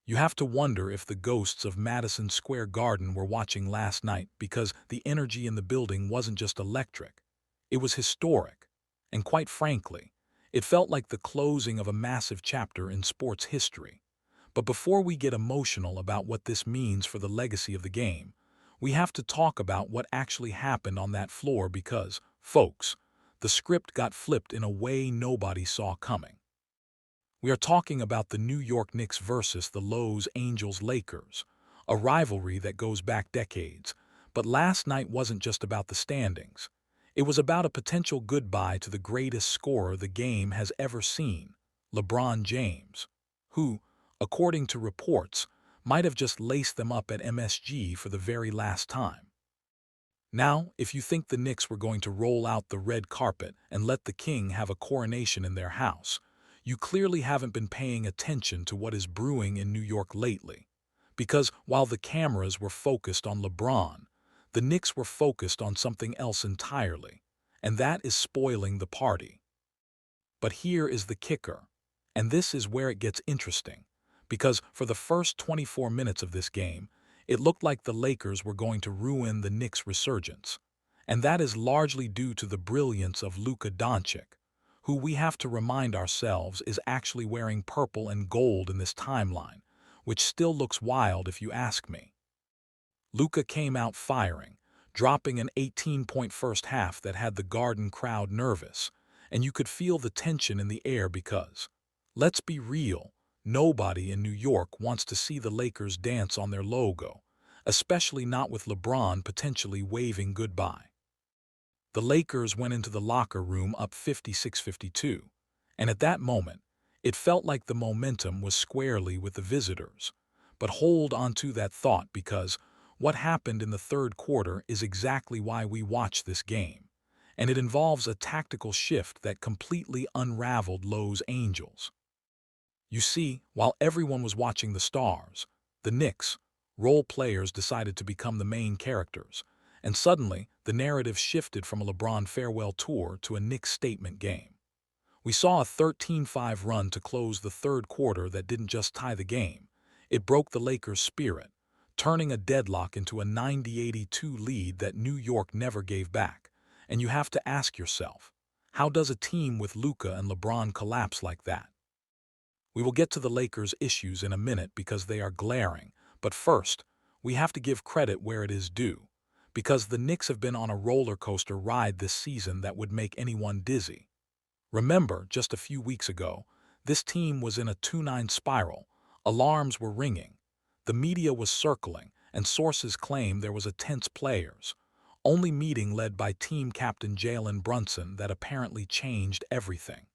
You have to wonder if the ghosts of Madison Square Garden were watching last night because the energy in the building wasn't just electric. It was historic. And quite frankly, it felt like the closing of a massive chapter in sports history. But before we get emotional about what this means for the legacy of the game, we have to talk about what actually happened on that floor because, folks, the script got flipped in a way nobody saw coming. We are talking about the New York Knicks versus the Los Angeles Lakers, a rivalry that goes back decades. But last night wasn't just about the standings. It was about a potential goodbye to the greatest scorer the game has ever seen, LeBron James, who, according to reports, might have just laced them up at MSG for the very last time. Now, if you think the Knicks were going to roll out the red carpet and let the king have a coronation in their house, you clearly haven't been paying attention to what is brewing in New York lately. Because while the cameras were focused on LeBron, the Knicks were focused on something else entirely, and that is spoiling the party. But here is the kicker, and this is where it gets interesting, because for the first 24 minutes of this game, it looked like the Lakers were going to ruin the Knicks' resurgence. And that is largely due to the brilliance of Luka Dončić, who we have to remind ourselves is actually wearing purple and gold in this timeline, which still looks wild if you ask me. Luka came out firing, dropping an 18-point first half that had the Garden crowd nervous, and you could feel the tension in the air because, let's be real, nobody in New York wants to see the Lakers dance on their logo, especially not with LeBron potentially waving goodbye. The Lakers went into the locker room up 56-52, and at that moment, it felt like the momentum was squarely with the visitors. But hold on to that thought because what happened in the third quarter is exactly why we watch this game, and it involves a tactical shift that completely unraveled Los Angeles. You see, while everyone was watching the stars, the Knicks, role players decided to become the main characters, and suddenly the narrative shifted from a LeBron farewell tour to a Knicks statement game. We saw a 13-5 run to close the third quarter that didn't just tie the game, it broke the Lakers' spirit, turning a deadlock into a 90-82 lead that New York never gave back. And you have to ask yourself, how does a team with Luka and LeBron collapse like that? We will get to the Lakers' issues in a minute because they are glaring, but first, we have to give credit where it is due, because the Knicks have been on a roller coaster ride this season that would make anyone dizzy. Remember, just a few weeks ago, this team was in a 2-9 spiral, alarms were ringing, the media was circling, and sources claim there was a tense players, only meeting led by team captain Jalen Brunson that apparently changed everything.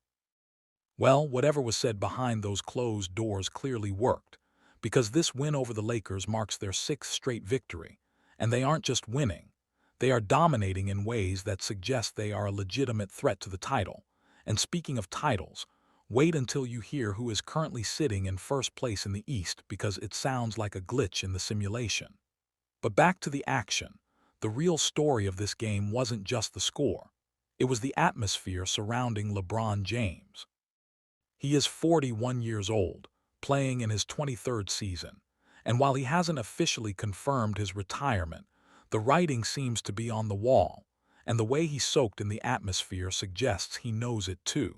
Well, whatever was said behind those closed doors clearly worked, because this win over the Lakers marks their 6th straight victory, and they aren't just winning, they are dominating in ways that suggest they are a legitimate threat to the title. And speaking of titles, wait until you hear who is currently sitting in first place in the East because it sounds like a glitch in the simulation. But back to the action. The real story of this game wasn't just the score. It was the atmosphere surrounding LeBron James. He is 41 years old, playing in his 23rd season, and while he hasn't officially confirmed his retirement, the writing seems to be on the wall, and the way he soaked in the atmosphere suggests he knows it too.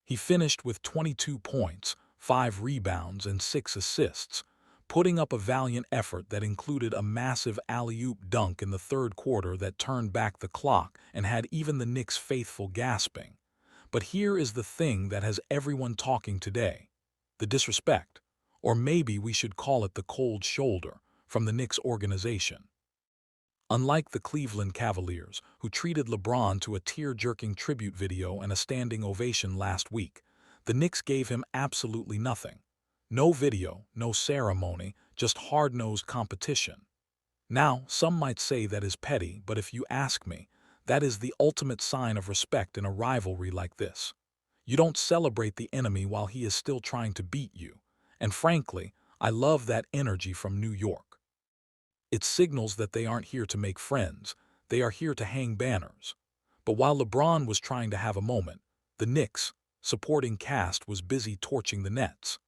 He finished with 22 points, 5 rebounds, and 6 assists, putting up a valiant effort that included a massive alley-oop dunk in the third quarter that turned back the clock and had even the Knicks faithful gasping. But here is the thing that has everyone talking today: the disrespect, or maybe we should call it the cold shoulder, from the Knicks organization. Unlike the Cleveland Cavaliers, who treated LeBron to a tear-jerking tribute video and a standing ovation last week, the Knicks gave him absolutely nothing. No video, no ceremony, just hard-nosed competition. Now, some might say that is petty, but if you ask me, that is the ultimate sign of respect in a rivalry like this. You don't celebrate the enemy while he is still trying to beat you. And frankly, I love that energy from New York. It signals that they aren't here to make friends, they are here to hang banners. But while LeBron was trying to have a moment, the Knicks, supporting cast, was busy torching the Nets.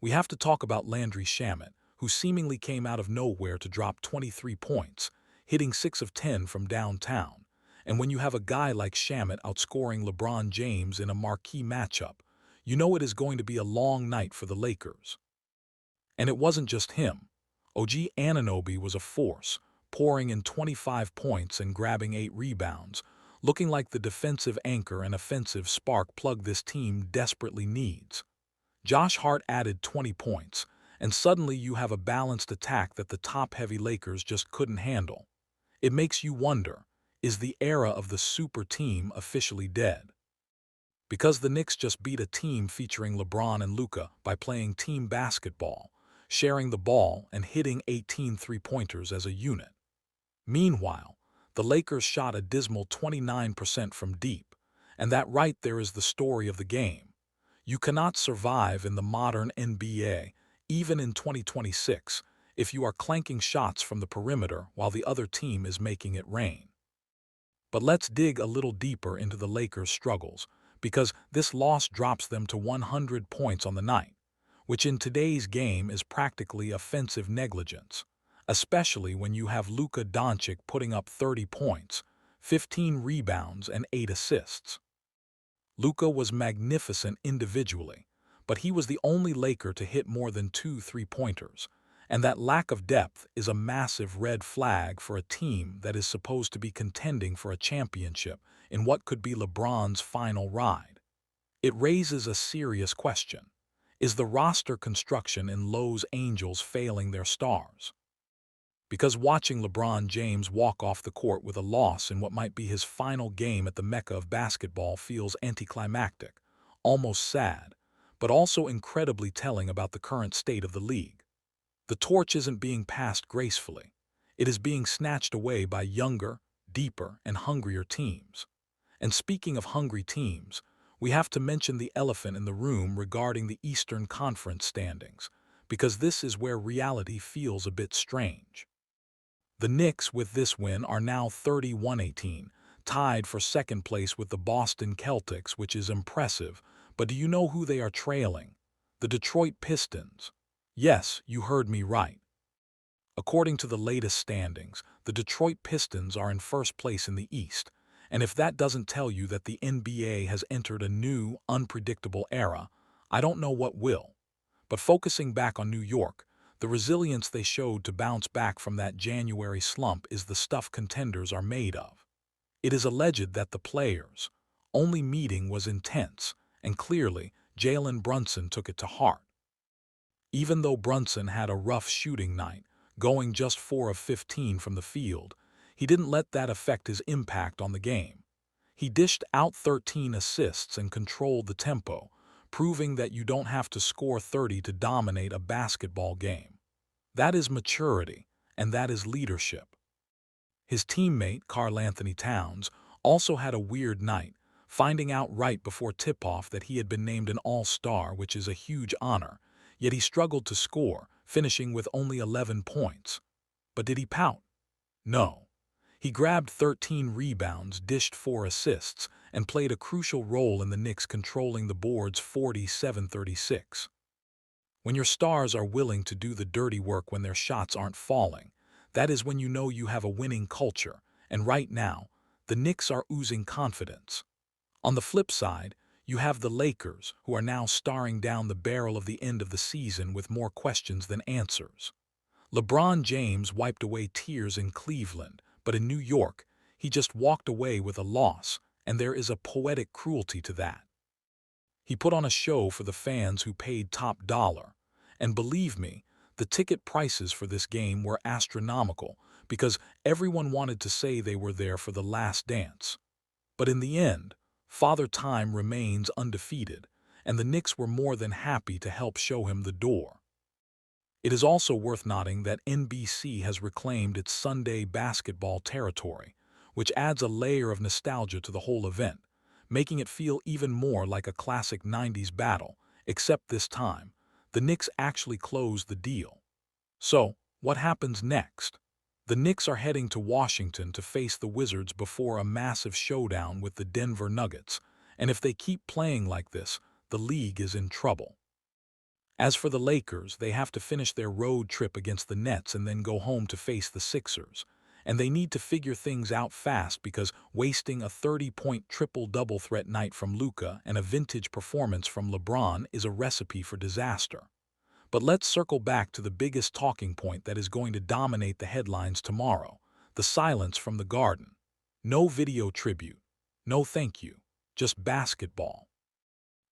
We have to talk about Landry Shamet, who seemingly came out of nowhere to drop 23 points, hitting 6 of 10 from downtown. And when you have a guy like Shamet outscoring LeBron James in a marquee matchup, you know it is going to be a long night for the Lakers. And it wasn't just him. OG Anunoby was a force, pouring in 25 points and grabbing 8 rebounds, looking like the defensive anchor and offensive spark plug this team desperately needs. Josh Hart added 20 points, and suddenly you have a balanced attack that the top-heavy Lakers just couldn't handle. It makes you wonder, is the era of the super team officially dead? Because the Knicks just beat a team featuring LeBron and Luka by playing team basketball, sharing the ball and hitting 18 three-pointers as a unit. Meanwhile, the Lakers shot a dismal 29% from deep, and that right there is the story of the game. You cannot survive in the modern NBA, even in 2026, if you are clanking shots from the perimeter while the other team is making it rain. But let's dig a little deeper into the Lakers' struggles, because this loss drops them to 100 points on the night, which in today's game is practically offensive negligence, especially when you have Luka Dončić putting up 30 points, 15 rebounds, and 8 assists. Luka was magnificent individually, but he was the only Laker to hit more than 2 three-pointers, and that lack of depth is a massive red flag for a team that is supposed to be contending for a championship in what could be LeBron's final ride. It raises a serious question. Is the roster construction in Los Angeles failing their stars? Because watching LeBron James walk off the court with a loss in what might be his final game at the Mecca of basketball feels anticlimactic, almost sad, but also incredibly telling about the current state of the league. The torch isn't being passed gracefully. It is being snatched away by younger, deeper, and hungrier teams. And speaking of hungry teams, we have to mention the elephant in the room regarding the Eastern Conference standings, because this is where reality feels a bit strange. The Knicks, with this win, are now 31-18, tied for second place with the Boston Celtics, which is impressive, but do you know who they are trailing? The Detroit Pistons. Yes, you heard me right. According to the latest standings, the Detroit Pistons are in first place in the East, and if that doesn't tell you that the NBA has entered a new, unpredictable era, I don't know what will. But focusing back on New York, the resilience they showed to bounce back from that January slump is the stuff contenders are made of. It is alleged that the players' only meeting was intense, and clearly Jalen Brunson took it to heart. Even though Brunson had a rough shooting night, going just 4 of 15 from the field, he didn't let that affect his impact on the game. He dished out 13 assists and controlled the tempo, proving that you don't have to score 30 to dominate a basketball game. That is maturity, and that is leadership. His teammate, Karl-Anthony Towns, also had a weird night, finding out right before tip-off that he had been named an All-Star, which is a huge honor, yet he struggled to score, finishing with only 11 points. But did he pout? No. He grabbed 13 rebounds, dished 4 assists, and played a crucial role in the Knicks controlling the boards 47-36. When your stars are willing to do the dirty work when their shots aren't falling, that is when you know you have a winning culture, and right now, the Knicks are oozing confidence. On the flip side, you have the Lakers, who are now staring down the barrel of the end of the season with more questions than answers. LeBron James wiped away tears in Cleveland, but in New York, he just walked away with a loss, and there is a poetic cruelty to that. He put on a show for the fans who paid top dollar, and believe me, the ticket prices for this game were astronomical because everyone wanted to say they were there for the last dance. But in the end, Father Time remains undefeated, and the Knicks were more than happy to help show him the door. It is also worth noting that NBC has reclaimed its Sunday basketball territory, which adds a layer of nostalgia to the whole event, making it feel even more like a classic 90s battle, except this time, the Knicks actually closed the deal. So, what happens next? The Knicks are heading to Washington to face the Wizards before a massive showdown with the Denver Nuggets, and if they keep playing like this, the league is in trouble. As for the Lakers, they have to finish their road trip against the Nets and then go home to face the Sixers. And they need to figure things out fast because wasting a 30-point triple-double threat night from Luka and a vintage performance from LeBron is a recipe for disaster. But let's circle back to the biggest talking point that is going to dominate the headlines tomorrow: the silence from the Garden. No video tribute. No thank you. Just basketball.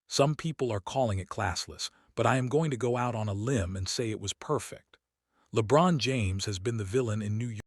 Some people are calling it classless, but I am going to go out on a limb and say it was perfect. LeBron James has been the villain in New York.